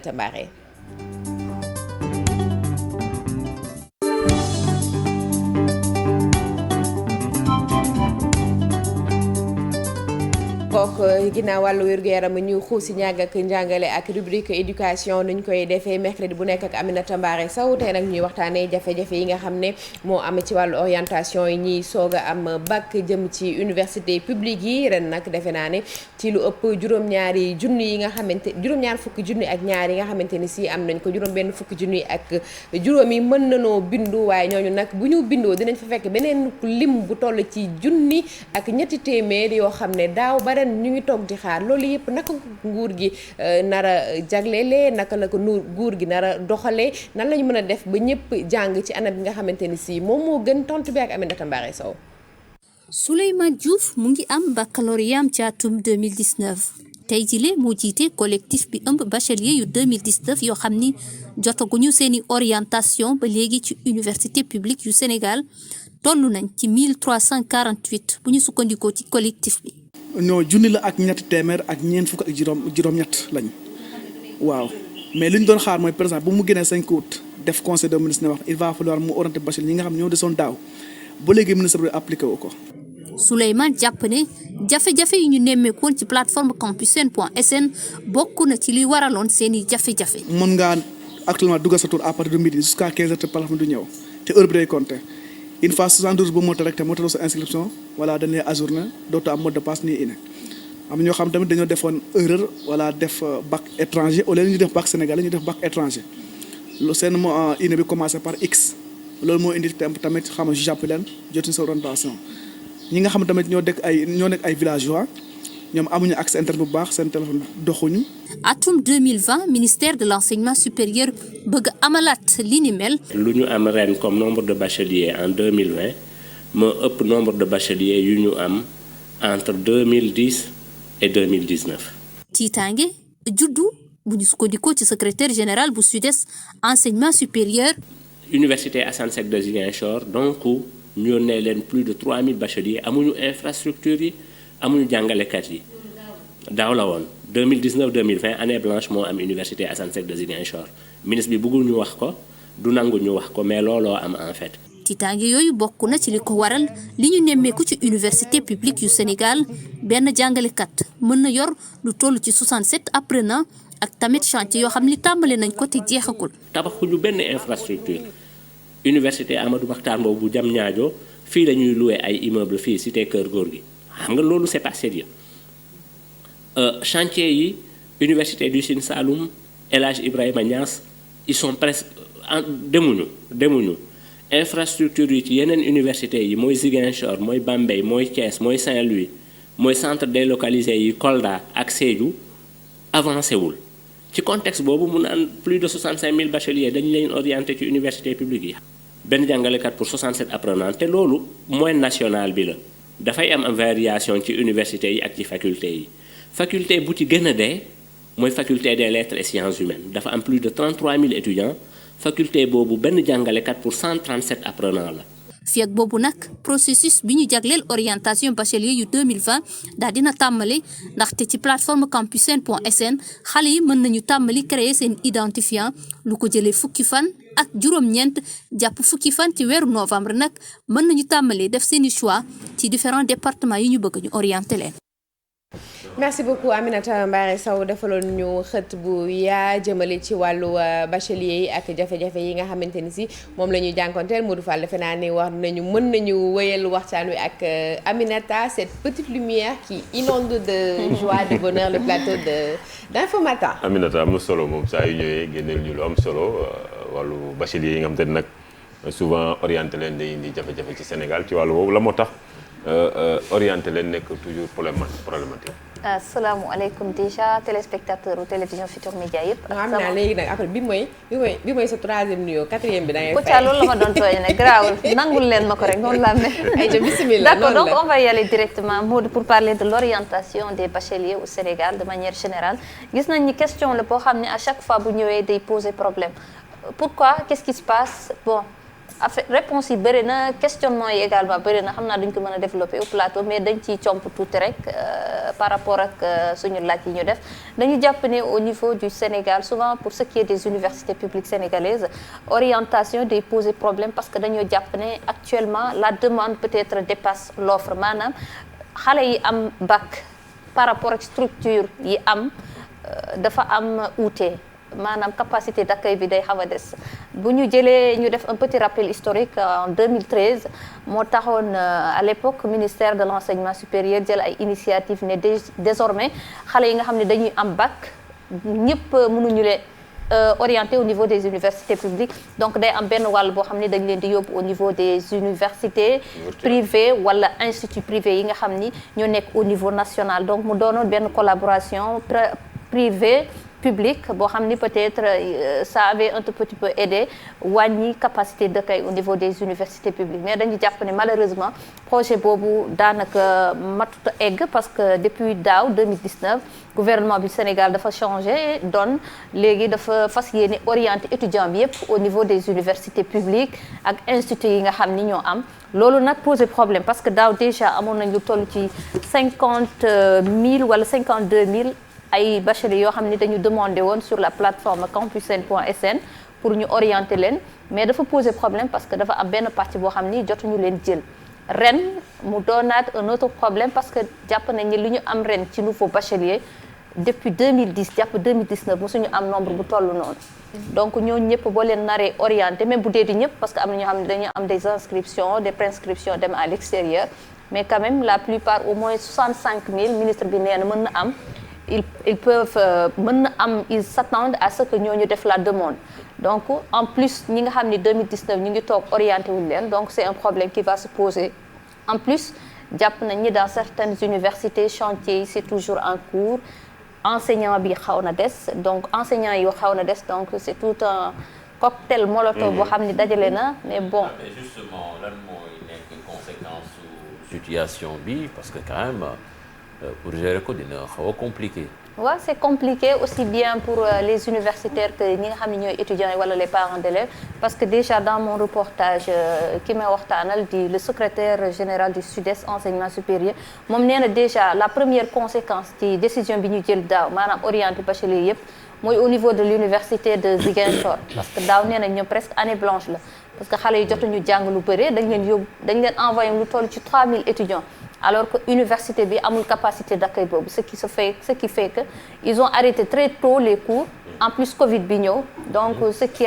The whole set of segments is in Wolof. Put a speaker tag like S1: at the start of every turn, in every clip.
S1: Tambare. kooku ginnaaw wàllu wér-gu-yaram ñu xuusi ñàgg ak njàngale ak rubrique éducation nuñ koy defee mercredi bu nekk ak Aminata Mbaare Sow tey nag ñuy waxtaanee jafe-jafe yi nga xam ne moo am ci wàllu orientation yi ñiy soog a am bac jëm ci université publique yi ren nag defe naa ne ci lu ëpp juróom-ñaari junni yi nga xamante juróom-ñaar fukki junni ak ñaar yi nga xamante ni si am nañ ko juróom-benn fukki junni ak juróom yi mën nanoo bindu waaye ñooñu nag bu ñu bindoo dinañ fa fekk beneen lim bu toll ci junni ak ñetti téeméer yoo xam ne daaw ba ren ñu ngi toog di xaar loolu yëpp naka nguur gi nar a jaglelee naka la ko nguur gi nar a doxalee nan la ñu mën a def ba ñëpp jàng ci anam bi nga xamante ni si moom moo gën tontu bi ak Aminata Mbaare Sow.
S2: Souleymane Diouf mu ngi am baccalauréat ci atum 2019 tey jile moo jiite collectif bi ëmb bachelier yu 2019 yoo xam ni jotaguñu seeni orientation ba léegi ci université publique yu Sénégal toll nañ ci 1348 bu ñu sukkandikoo ci collectif bi.
S3: non junni la ak ñetti téeméer ak ñeent fukk ak juróom-ñett lañ waaw mais li ñu doon xaar mooy par exemple bu mu génnee 5 août def conseil des ministres ne wax il va falloir mu orienter bachelier ñi nga xam ne ñoo desoon daaw ba léegi ministre bi appliqué wu ko.
S2: Souleymane jàpp ne jafe-jafe yi ñu nemmeekoon ci plateforme campusen.sn bokk na ci li waraloon seeni jafe-jafe.
S3: mën ngaa actuellement dugal sa tour à partir de midi jusqu'à 15 heures te plateforme du ñëw te heure bi day compter. une fois 72 ba moto rek te moto sa inscription voilà dañ lay ajourné dootoo am mot de passe nii ine am ñoo xam tamit dañoo defoon erreur wala def bac étranger au lieu ñu def bac sénégalais ñu def bac étranger lu seen mo ine bi commencé par X loolu moo indi tamit xam nga jàpp leen jotuñ sa orientation ñi nga xam tamit ñoo nekk ay villageois ñoom amuñu accès internet bu baax seen téléphone doxuñu.
S2: atum 2020 ministère de l'enseignement supérieur bëgg amalaat li ni mel.
S4: lu ñu am ren comme nombre de bacheliers en 2020 moo ëpp nombre de bacheliers yu ñu am entre 2010 et 2019.
S2: tiitaange juddu bu ñu sukkandikoo ci secrétaire général bu SUDES enseignement supérieur.
S4: Université Assane Seck de Ziguinchor donc ñu yónnee leen plus de 3000 bacheliers amuñu infrastructure yi. amuñu jàngalekat yi daaw la woon 2019 2020 année blanche moo am université Assane Seck de Ziguinchor ministre bi bëggul ñu wax ko du nangu ñu wax ko mais looloo am en fait.
S2: tiitaange yooyu bokk na ci li ko waral li ñu nemmeeku ci université publique yu Sénégal benn jàngalekat mën na yor lu toll ci 67 apprenants ak tamit chantier yoo xam ni tàmbale nañ ko te jeexagul.
S4: tabaxuñu benn infrastructure université Amadou Mahtar Mbow bu Diamniadio fii la ñuy loué ay immeuble fii cité Kër Góor gi. xam nga loolu c'est pas sérieux chantier yi université du Sine Saloum El Hadj Ibrahima Niass ils sont presque demuñu infrastructure yi ci yeneen université yi mooy Ziguinchor mooy Bambey mooy Thiès mooy Saint-Louis mooy centre délocalisé yi Kolda ak Sédhiou avancé wul ci contexte boobu mu naan plus de 65000 bacheliers dañu leen orienté ci université publique yi benn jàngalekat pour 67 apprenants te loolu moyenne nationale bi la. dafay am variation ci université yi ak ci faculté yi faculté bu ci gën a dee mooy faculté des lettres et sciences humaines dafa am plus de 33000 étudiants faculté boobu benn jàngalekat pour 137 apprenants la.
S2: fii ak boobu nag processus bi ñu jagleel orientation bachelier yu 2020 daal dina tàmbali ndaxte ci plateforme campusen.sn xale yi mën nañu tàmbali créer seen identifiant lu ko jëlee fukki fan ak juróom-ñeent jàpp fukki fan ci weeru novembre nag mën nañu tàmbali def seeni choix ci différents départements yi ñu bëgg ñu orienté leen.
S1: merci beaucoup Aminata Mbaare Sow defaloon ñu xët bu yaa jëmale ci wàllu bachelier yi ak jafe-jafe yi nga xamante ni si moom la ñuy jànkonteel Modou Fall defe naa ne war nañu mën nañu wéyal waxtaan wi ak Aminata cette petite lumière qui inonde de joie de bonheur le plateau d'Info Matin.
S5: Aminata am na solo moom saa yu ñëwee génneel ñu lu am solo wàllu bachelier yi nga xamante ne nag souvent orienté leen day indi jafe-jafe ci Sénégal ci wàllu boobu la moo tax orienté leen nekk toujours problématique.
S6: asalaamaaleykum déjà téléspectateur u télévision Futurs Médias yëpp.
S1: xam naa léegi nag après bi mooy sa troisième nuyoo quatrième bi da ngay fay.
S6: Kouthia loolu la ma doon tooñ ne garaawul nangul leen ma ko rek noonu laa mel.
S1: ayca bismillah
S6: d'accord donc on va y aller directement Maud pour parler de l'orientation des bacheliers au Sénégal de manière générale gis nañ ni question la boo xam ne à chaque fois bu ñëwee day poser problème pourquoi qu'est-ce qui se passe bon réponse yi bëri na questionnement yi également bëri na xam naa duñ ko mën a développer au plateau mais dañ ciy comp tuuti rek par rapport ak suñu laaj yi ñu def dañu jàpp ne au niveau du Sénégal souvent pour ce qui est des universités publiques sénégalaises orientation day poser problème parce que dañoo jàpp ne actuellement la demande peut-être dépasse l'offre maanaam xale yi am bac par rapport ak structure yi am dafa am uute maanaam capacité d'accueil bi day xaw a des bu ñu jëlee ñu def un petit rappel historique en 2013 moo taxoon à l'époque ministère de l'enseignement supérieur jël ay initiative ne désormais xale yi nga xam ne dañuy am bac ñëpp mënuñu leen orienté au niveau des universités publiques donc day am benn wàll boo xam ne dañ leen di yóbbu au niveau des universités privées wala instituts privés yi nga xam ni ñoo nekk au niveau national donc mu doonoon benn collaboration privée public boo xam ni peut-être ça avait un tout petit peu aidé wàññi capacité d'accueil au niveau des universités publiques mais dañu jàpp ne malheureusement projet boobu daanaka matut egg parce que depuis daaw 2019 gouvernement du Sénégal dafa changé doon léegi dafa fas yéene orienté étudiants bi yépp au niveau des universités publiques ak instituts yi nga xam ni ñoo am loolu nag posé problème parce que daaw déjà amoon nañ lu toll ci 50 000 wala 52 000 ay bacheliers yoo xam ni dañu demandé woon sur la plateforme campusen.sn pour ñu orienter leen mais dafa poser problème parce que dafa am benn partie boo xam ni jotuñu leen jël ren mu doonaat un autre problème parce que jàpp nañ ni li ñu am ren ci nouveau bachelier depuis 2010 jàpp 2019 mosuñu am nombre bu toll noonu donc ñooñu ñëpp boo leen naree orienté même bu dee di ñëpp parce que am na ñoo xam ne dañu am des inscriptions des préinscriptions dem à l'extérieur mais quand même la plupart au moins 65 000 ministre bi nee na mën na am ils peuvent mën na am ils s'attendent à ce que ñooñu def la demande donc en plus ñi nga xam ni 2019 ñu ngi toog orienté wuñu leen donc c'est un problème qui va se poser en plus jàpp nañ ni dans certaines universités chantier yi c'est toujours en cours enseignant bi xaw na des donc enseignant yi xaw na des donc c'est tout un cocktail molotov boo xam ni dajale na mais bon.
S7: mais justement lan mooy nekk conséquence situation bi parce que quand même. Pour gérer ko dina xaw a compliqué.
S6: waaw c'est compliqué aussi bien pour les universitaires que ñi nga xam ne ñooy étudiants yi wala les parents d'élèves parce que déjà dans mon reportage ki may waxtaanal di le secrétaire général du Sud-Est enseignement supérieur moom nee na déjà la première conséquence ci décision bi ñu jël daaw maanaam orienté bachelier yépp mooy au niveau de l'université de Ziguinchor parce que daaw nee na ñoom presque année blanche la parce que xale yi jotuñu jàng lu bëre dañ leen envoyé lu toll ci 3000 étudiants alors que université bi amul capacité d'accueil boobu ce qui fait que ils ont arrêté très tôt les cours en plus Covid bi ñëw donc ce qui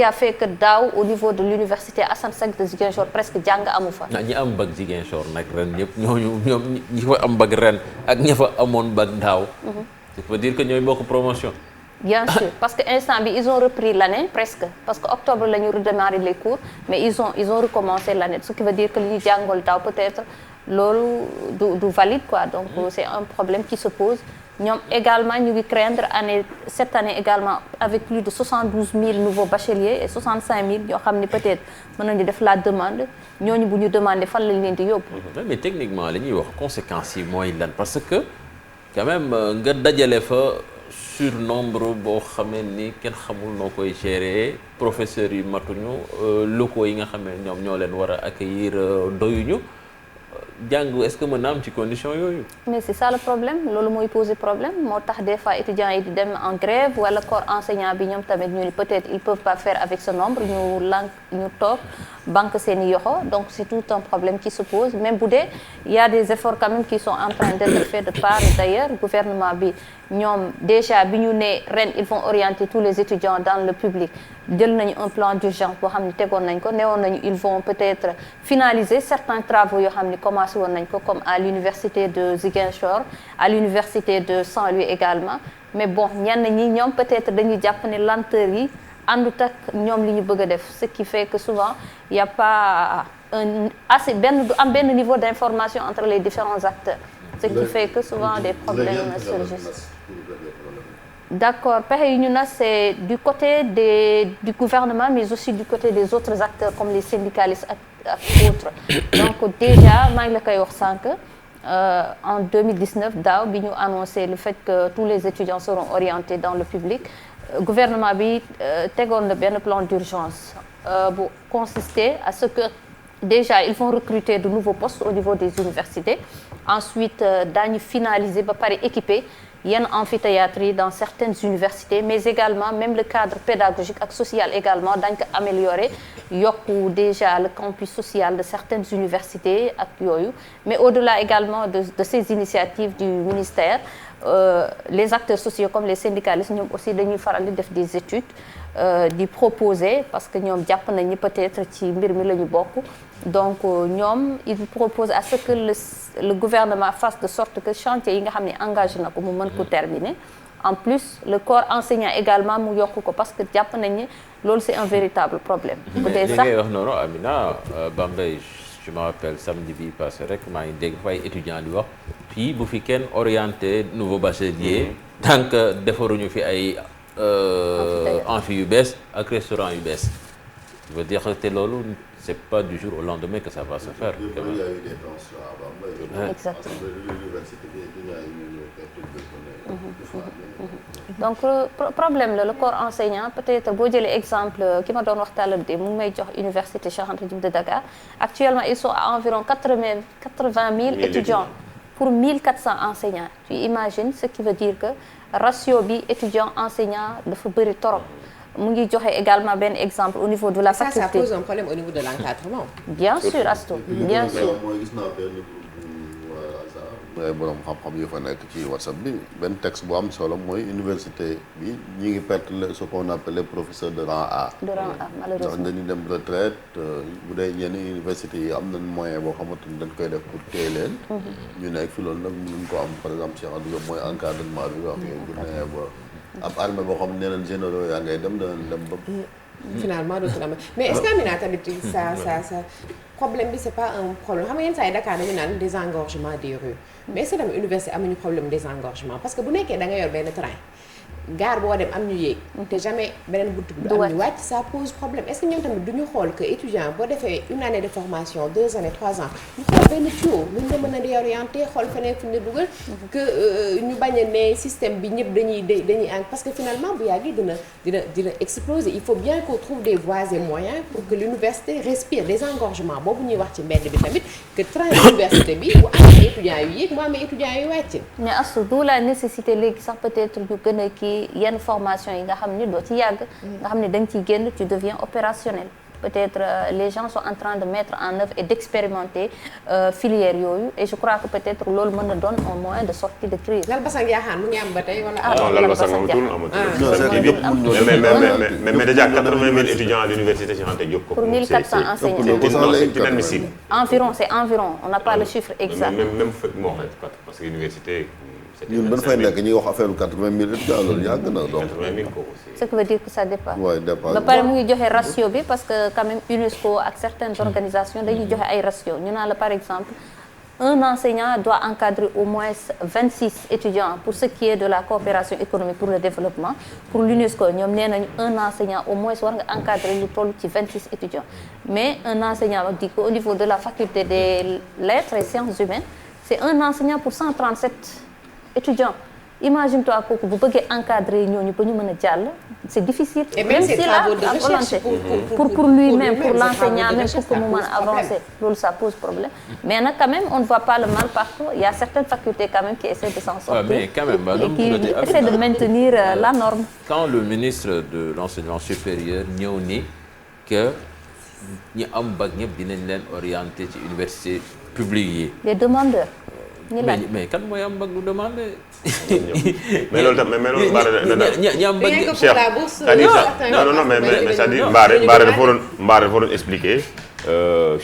S6: a fait que daaw au niveau de l'université Assane Seck de Ziguinchor presque jàng amu fa.
S7: ñi am bac Ziguinchor nag ren ñëpp ñoom ñi fa am bac ren ak ña fa amoon bac daaw. ça veut dire que ñooy bokk promotion.
S6: bien sûr parce que instant bi ils ont repris l'année presque parce que octobre la ñu redémarrer les cours mais ils ont recommencé l'année ce qui veut dire que li ñu jàngool daaw peut-être. loolu du valide quoi donc c'est un problème qui se pose ñoom également ñu ngi craindre cette année également avec plus de 72 000 nouveaux bacheliers et 65 000 yoo xam ni peut-être mën nañu def la demande ñooñu bu ñu demander fan lañ leen di yóbbu.
S7: mais techniquement li ñuy wax conséquences yi mooy lan parce que quand même nga dajale fa surnombre boo xamee ni kenn xamul noo koy gérer professeurs yi matuñu locaux yi nga xam ne ñoom ñoo leen war a accueillir doyuñu. jàng est-ce que mën na am ci condition yooyu. mais
S6: c'est ça le problème loolu mooy poser problème moo tax des fois étudiants yi di dem en grève wala corps enseignant bi ñoom tamit ñu ni peut-être ils peuvent pas faire avec ce nombre ñu toog banque seen i yoxo donc c'est tout un problème qui se pose même bu dee il y a des efforts quand même qui sont en train d'être faits de part et d'ailleurs gouvernement bi ñoom déjà bi ñu ne ren ils vont orienter tous les étudiants dans le public jël nañu un plan d'urgence boo xam ne tegoon nañ ko newoon nañu ils vont peut-être finaliser certains travaux yoo xam ne commencé woon nañ ko comme à l'université de Ziguinchor à l'université de Saint-Louis également mais bon ñenn ñi ñoom peut-être dañuy jàpp ne lenteur yi àndut ak ñoom li ñu bëgg a def ce qui fait que souvent il y a pas benn niveau d'information entre les différents acteurs ce qui fait que souvent des problèmes surgissent. D'accord pexe yi ñu na c'est du côté du gouvernement mais aussi du côté des autres acteurs comme les syndicalistes ak autres donc déjà maa ngi la koy wax sànq en 2019 daaw bi ñu annoncé le fait que tous les étudiants seront orientés dans le public gouvernement bi tegoon na benn plan d'urgence bu consister à ce que déjà ils vont recruter de nouveaux postes au niveau des universités ensuite daañu finaliser ba pare équiper yenn amphithéâtres yi dans certaines universités mais également même le cadre pédagogique ak social également dañ ko améliorer yokku déjà le campus social de certaines universités ak yooyu mais au-delà également de ces initiatives du ministère les acteurs sociaux comme les syndicalistes ñoom aussi dañuy faral di def des études di proposer parce que ñoom jàpp nañ ni peut-être ci mbir mi la ñu bokk donc ñoom il propose à ce que le gouvernement fasse de sorte que chantier yi nga xam ne engagé na ko mu mën ko terminer en plus le corps enseignant également mu yokk ko parce que jàpp nañ ni loolu c'est un véritable problème. bu dee sax
S7: ngay wax noonu Amina Bambey je me rappelle samedi bi passé rek maa ngi dégg fay étudiants di wax fii bu fi kenn orienté nouveau bachelier tant que defaruñu fi ay amphi yu bees ak restaurant yu bees je veux dire te loolu c'est pas du jour au lendemain que ça va se faire.
S6: Exactement. Donc problème la le corps enseignant peut-être boo jëlee exemple ki ma doon waxtaan de mu ngi may jox université Cheikh Anta Diop de Dakar actuellement ils sont à environ 80 000 étudiants pour 1400 enseignants tu imagines ce qui veut dire que ratio bi étudiant enseignant dafa bëri torop mu ngi joxe également benn exemple au niveau de la faculté.
S1: Ça pose un problème au niveau de l'encadrement.
S6: Bien sûr Astou bien sûr.
S8: mooy borom xam-xam yu fa nekk ci WhatsApp bi benn texte bu am solo mooy université bi ñi ngi perte ce qu'on appelle les professeurs de rang A.
S6: de rang A malheureusement
S8: ndax dañuy dem retraite bu dee yenn université yi am nañ moyen boo xamante ni dañ koy def pour téye leen. ñu nekk fi loolu nag mënuñ ko am par exemple Cheikh Anta mooy encadrement bi wax bu nee ba ab armée boo xam ne nee nañ généraux yaa ngay dem danañ dem ba.
S1: finalement dootul am mais est-ce que Amina tamit ça problème bi c'est pas un problème xam nga yenn saa yi Dakar dañu naan désengorgement des rues mais est-ce que tamit université amuñu problème désengorgement parce que bu nekkee da nga yor benn train gare boo dem am ñu yéeg te jamais beneen buntu bi du am ñu wàcc ça pose problème est-ce que ñoom tamit duñu xool que étudiant boo defee une année de formation 2 années 3 ans ñu xool benn tuyau luñ la mën a réorienter xool feneen fu ñu dugal que ñu bañ a ne système bi ñëpp dañuy parce que finalement bu yàggee dina exploser il faut bien qu'on trouve des voies et moyens pour que l'université respire désengorgement boobu ñuy wax ci mbedd bi tamit que train université bi bu amee étudiants yu yéeg mu amee étudiants yu wàcc
S6: mais Astou d'où la nécessité léegi sax peut-être ñu gën a kii yenn formation yi nga xam ni doo ci yàgg nga xam ni da nga ciy génn tu deviens opérationnel peut-être les gens sont en train de mettre en œuvre et d'expérimenter filière yooyu et je crois que peut-être loolu mën na doon un moyen de sortie de crise.
S1: lal basang yaaxaan mu ngi am ba tey wala.
S5: non lal basang amatul mais déjà 80 000 étudiants à l'université Cheikh Anta Diop.
S6: pour 1400 enseignants.
S5: c'est inadmissible.
S6: environ on n'a pas le chiffre exact.
S5: même moo parce que université.
S8: ñun ba fay nekk ñuy wax affaire 80 000 étudiants loolu yàgg na donc.
S5: 80 000 kooku aussi.
S6: ce qui veut dire que ça dépasse.
S8: waaw dépasse
S6: ba pare mu ngi joxe ratio bi parce que quand même UNESCO ak certaines organisations dañuy joxe ay ratio ñu naan la par exemple un enseignant doit encadrer au moins 26 étudiants pour ce qui est de la coopération économique pour le développement pour l'UNESCO ñoom nee nañu un enseignant au moins war nga encadrer lu toll ci 26 étudiants mais un enseignant wax di ko au niveau de la faculté des lettres et sciences humaines c'est un enseignant pour 137 étudiants imagine-toi kooku bu bëggee encadrer ñooñu ba ñu mën a jàll c'est difficile.
S1: et même s'il a la volonté
S6: pour lui-même pour l'enseignant même pour que mu mën a avancer loolu ça pose problème mais nag quand même on ne voit pas le mal partout il y a certaines facultés quand même qui essaient de s'en sortir.
S7: mais quand même
S6: et qui essaient de maintenir la norme.
S7: quand le ministre de l'enseignement supérieur ñëw ni que ñi am bac ñëpp dinañ leen orienter ci université publique yi.
S6: les demandeurs.
S7: mais kan mooy am bac du demandé.
S5: mais loolu tam mais loolu
S7: ñi am bac
S5: Cheikh non mais c'est-à-dire Mbaare dafa doon expliquer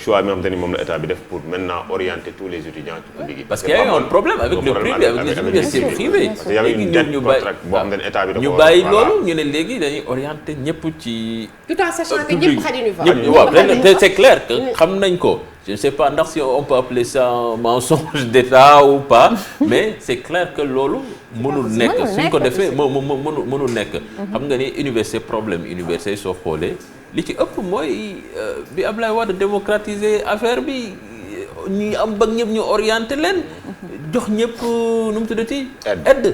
S5: choix bi nga xamante ni moom la état bi def pour maintenant orienter tous les étudiants ci public yi.
S7: parce qu'il y a eu un problème avec le privé avec les universités privées.
S5: parce que y avait une dette contract boo xam ne état bi da ko
S7: ñu bàyyi loolu ñu ne léegi dañuy orienter ñëpp ci.
S1: tout en sachant que ñëpp xajuñu fa.
S7: waaw c'est clair que xam nañ ko. je ne sais pas ndax si on peut appeler ça un mensonge d'État ou pas mais c'est clair que loolu mënul nekk suñ ko defee mënul nekk. xam nga ni université problème université soo xoolee. li ci ëpp mooy bi Ablaye Wade démocratiser affaire bi ñi am bac ñëpp ñu orienté leen jox ñëpp nu mu tuddati aide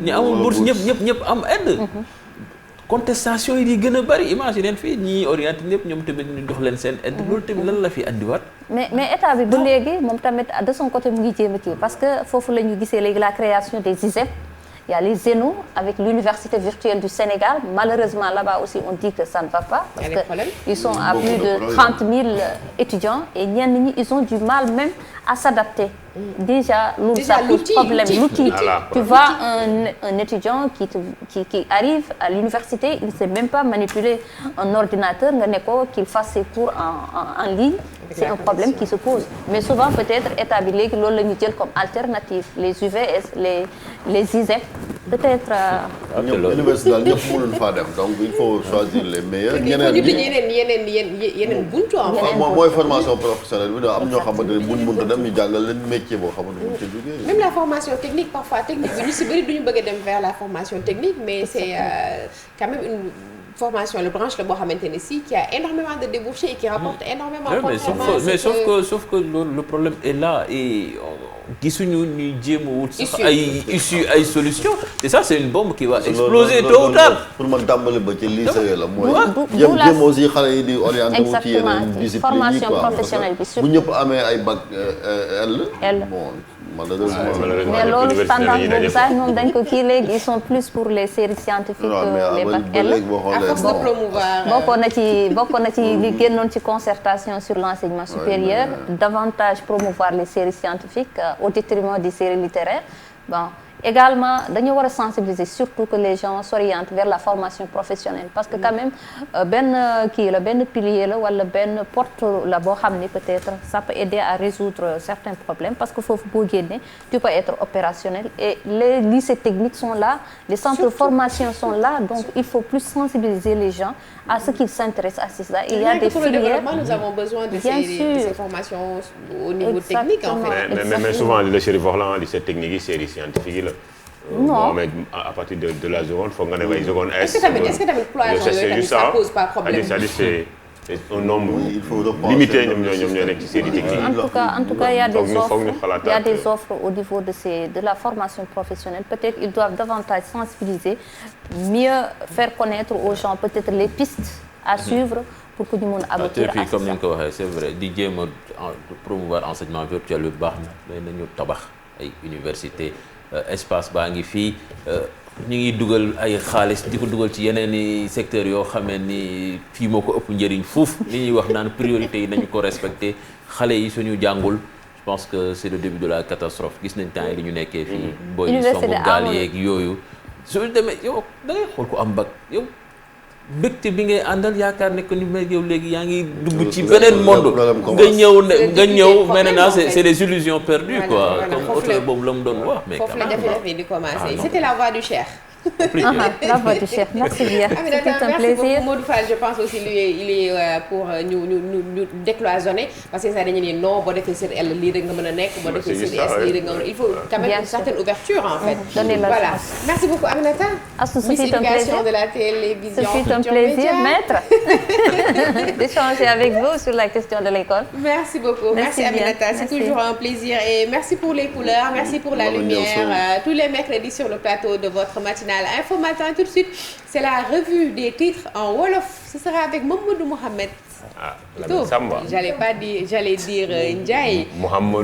S7: ñi amul bourse ñëpp am aide contestation yi di gën a bari imagine fii ñii orienté ñëpp ñoom tamit ñu jox leen seen aide loolu tamit lan la fi andiwaat.
S6: mais état bi ba léegi moom tamit de son côté mu ngi jéem a kii parce que foofu la ñu gisee léegi la création des ISEP. Il y a les Zénous avec l'université virtuelle du Sénégal. Malheureusement, là-bas aussi, on dit que ça ne va pas. Parce qu'ils sont à plus de 30 000 étudiants. Et ils ont du mal même à s'adapter. Déjà, ça pose problème. L'outil. Tu vois un étudiant qui arrive à l'université, il ne sait même pas manipuler un ordinateur, qu'il fasse ses cours en ligne. C'est un problème qui se pose. Mais souvent, peut-être, établi que l'on comme alternative, les UVS, les ISEP, peut-être.
S8: L'université, donc il faut choisir les meilleurs.
S1: Il
S8: faut formation professionnelle.
S1: Même la formation technique, parfois technique, nous vers la formation technique, mais c'est quand même une formation, le branche le qui a énormément de débouchés et qui rapporte énormément de
S7: mais sauf que le problème est là et gisuñu ñuy jéem a wut sax ay issue ay solution et ça c'est une bombe qui va exploser tôt ou tard.
S8: Pour man tàmbali ba ci lycée la mooy jéem aussi xale yi di orienté wu ci yeneen discipline
S6: formation professionnelle bi
S8: bu ñëpp amee ay bac L bon
S6: mais loolu standard boobu sax ñoom dañ ko kii léegi ils sont plus pour les séries scientifiques que les bac L
S1: à force de promouvoir
S6: bokk na ci li génnoon ci concertation sur l'enseignement supérieur davantage promouvoir les séries scientifiques au détriment des séries littéraires. Bon, également, dañu war a sensibiliser surtout que les gens s'orientent vers la formation professionnelle parce que quand même benn pilier la wala benn porte la boo xam ne peut-être ça peut aider à résoudre certains problèmes parce que foofu boo génnee tu peux être opérationnel et les lycées techniques sont là, les centres de formation sont là, donc il faut plus sensibiliser les gens à ce qu'ils s'intéressent à ça. Il y a des filières.
S1: Nous avons besoin de ces formations au niveau technique en fait.
S5: Mais souvent le chérif Orlan lycée technique série scientifique
S6: non
S5: mais à partir de la seconde faut nga ne way seconde S.
S1: Est-ce que tamit cloison ça pose pas problème.
S5: C'est un nombre limité ñoom ñoo nekk ci série technique.
S6: En tout cas, il y a des offres au niveau de la formation professionnelle. Peut-être ils doivent davantage sensibiliser, mieux faire connaître aux gens peut-être les pistes à suivre pour que ñu mën a aboutir à ça.
S7: Comme ni nga ko waxee c'est vrai di jéem a promouvoir enseignement virtuel bi baax na nañu tabax ay université espace baa ngi fii ñu ngi dugal ay xaalis di ko dugal ci yeneen i secteurs yoo xamee ni fii moo ko ëpp njëriñ fuuf li ñuy wax naan priorité yi nañu ko respecté xale yi suñu jàngul je pense que c'est le début de la catastrophe gis nañ temps yi li ñu nekkee fii booy yi songu gaal yeeg yooyu su demee yow da ngay xool ko am bac yow mbégte bi ngay àndal yaakaar ne que ni mel yow léegi yaa ngi dugg ci beneen monde nga ñëw maintenant c'est des illusions perdues quoi comme auteur boobu la mu doon wax mais
S1: foofu la jafe-jafe di commencer c'était la voix du Cheikh.
S6: La voix du Cheikh, merci bien. C'est un plaisir.
S1: Modou Fall, je pense aussi il est pour nous décloisonner parce que ça dañu ne non boo defee série L lii rek nga mën a nekk boo defee série S lii rek nga mën a il faut quand même une certaine ouverture en fait. Voilà. Merci beaucoup Aminata.
S6: Ce fut un plaisir
S1: de la télévision.
S6: Ce fut un plaisir, maître, d'échanger avec vous sur la question de l'école.
S1: Merci beaucoup. Merci Aminata, c'est toujours un plaisir et merci pour les couleurs, merci pour la lumière. Tous les mercredis sur le plateau de votre matinale Info Matin, tout de suite, c'est la revue des titres en Wolof. Ce sera avec Mamadou Mohamed.
S5: Ah, Samba.
S1: J'allais dire Ndiaye.
S5: Mohamed.